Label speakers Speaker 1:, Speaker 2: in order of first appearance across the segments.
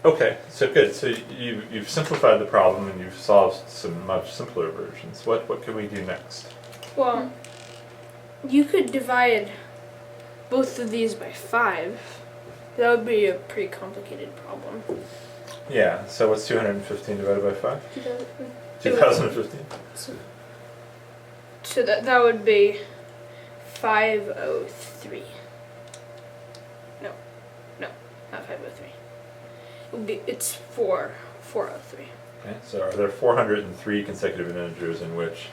Speaker 1: Okay, so good. So you've simplified the problem and you've solved some much simpler versions. What can we do next?
Speaker 2: Well, you could divide both of these by 5. That would be a pretty complicated problem.
Speaker 1: Yeah, so what's 215 divided by 5?
Speaker 2: 2015.
Speaker 1: 2015?
Speaker 2: So that would be 503. No, not 503. It's 403.
Speaker 1: Okay, so are there 403 consecutive integers in which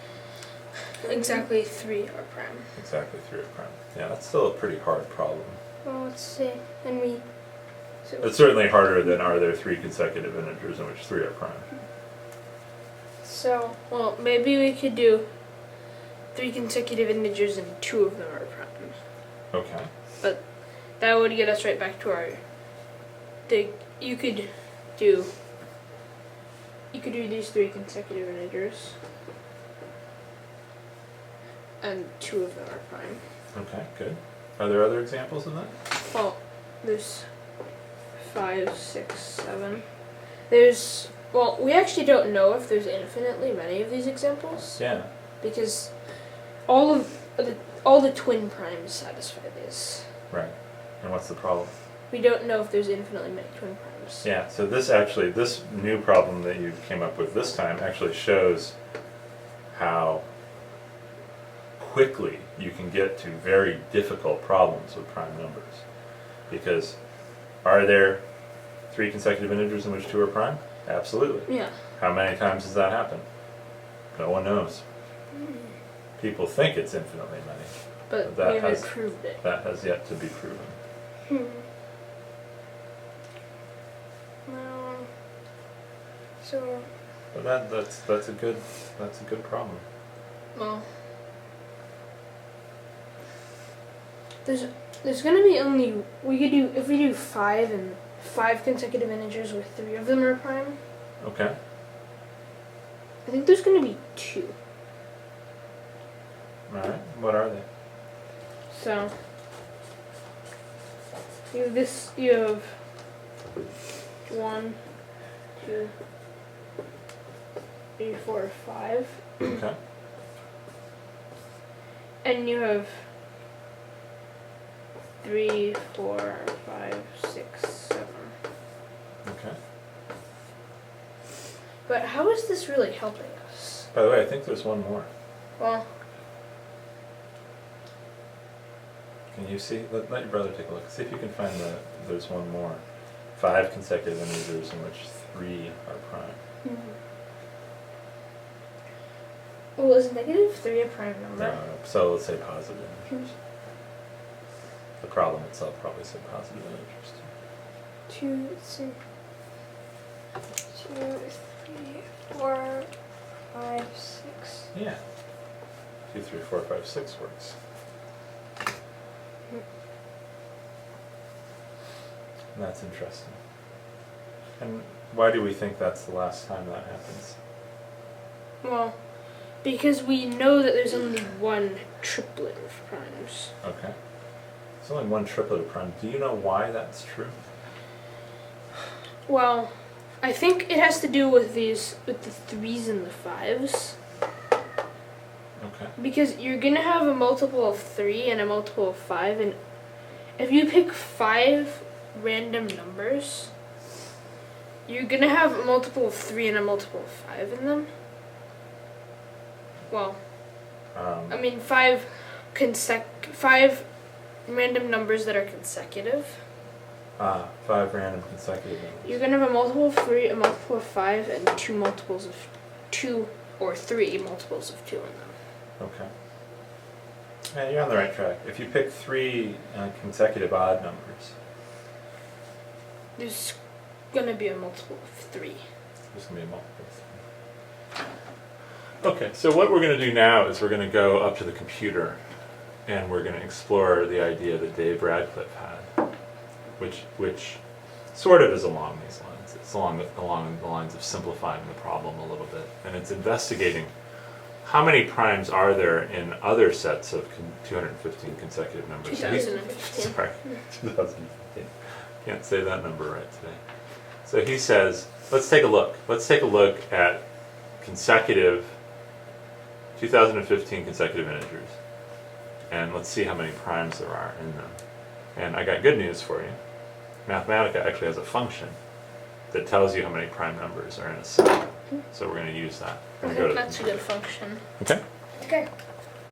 Speaker 2: Exactly 3 are prime.
Speaker 1: exactly 3 are prime? Yeah, that's still a pretty hard problem.
Speaker 2: Well, let's see.
Speaker 1: It's certainly harder than are there 3 consecutive integers in which 3 are prime.
Speaker 2: So, well, maybe we could do 3 consecutive integers and 2 of them are prime.
Speaker 1: Okay.
Speaker 2: But that would get us right back to our. You could do these 3 consecutive integers, and 2 of them are prime.
Speaker 1: Okay, good. Are there other examples of that?
Speaker 2: Well, there's 5, 6, 7. Well, we actually don't know if there's infinitely many of these examples.
Speaker 1: Yeah.
Speaker 2: Because all the twin primes satisfy this.
Speaker 1: Right. And what's the problem?
Speaker 2: We don't know if there's infinitely many twin primes.
Speaker 1: Yeah, so this new problem that you came up with this time actually shows how quickly you can get to very difficult problems with prime numbers. Because are there 3 consecutive integers in which 2 are prime? Absolutely.
Speaker 2: Yeah.
Speaker 1: How many times does that happen? No one knows. People think it's infinitely many.
Speaker 2: But
Speaker 1: that
Speaker 2: we haven't proved it.
Speaker 1: That has yet to be proven.
Speaker 2: So.
Speaker 1: But that's a good problem.
Speaker 2: Well. There's gonna be only if we do 5 and 5 consecutive integers where 3 of them are prime.
Speaker 1: Okay.
Speaker 2: I think there's gonna be 2.
Speaker 1: Alright, what are they?
Speaker 2: So you have 1, 2, 3, 4, 5.
Speaker 1: Okay.
Speaker 2: And you have 3, 4, 5, 6, 7.
Speaker 1: Okay.
Speaker 2: But how is this really helping us?
Speaker 1: By the way, I think there's one more.
Speaker 2: Well,
Speaker 1: Can you see? Let your brother take a look. See if you can find there's one more. 5 consecutive integers in which 3 are prime.
Speaker 2: Well, is -3 a prime number?
Speaker 1: No, so let's say positive integers. The problem itself probably said positive integers too.
Speaker 2: 2, 3, 4, 5, 6.
Speaker 1: Yeah. 2, 3, 4, 5, 6 works. And that's interesting. And why do we think that's the last time that happens?
Speaker 2: Well, because we know that there's only one triplet of primes.
Speaker 1: Okay. There's only one triplet of prime. Do you know why that's true?
Speaker 2: Well, I think it has to do with the 3s and the 5s.
Speaker 1: Okay.
Speaker 2: Because you're gonna have a multiple of 3 and a multiple of 5, and if you pick 5 random numbers, you're gonna have a multiple of 3 and a multiple of 5 in them. Well, I mean 5 random numbers that are consecutive.
Speaker 1: 5 random consecutive numbers.
Speaker 2: You're gonna have a multiple of 3, a multiple of 5, and 2 multiples of 2, or 3 multiples of 2 in them.
Speaker 1: Okay. Yeah, you're on the right track. If you pick 3 consecutive odd numbers,
Speaker 2: There's gonna be a multiple of 3.
Speaker 1: there's going to be a multiple of 3. Okay, so what we're going to do now is we're going to go up to the computer and we're going to explore the idea that Dave Radcliffe had, which sort of is along these lines. It's along the lines of simplifying the problem a little bit, and it's investigating how many primes are there in other sets of 215 consecutive numbers.
Speaker 2: 2015.
Speaker 1: Sorry, 2015. Can't say that number right today. So he says, let's take a look. Let's take a look at consecutive 2015 consecutive integers. And let's see how many primes there are in them. And I got good news for you. Mathematica actually has a function that tells you how many prime numbers are in a set. So we're going to use that.
Speaker 2: I think that's a good function.
Speaker 1: Okay.
Speaker 3: Okay.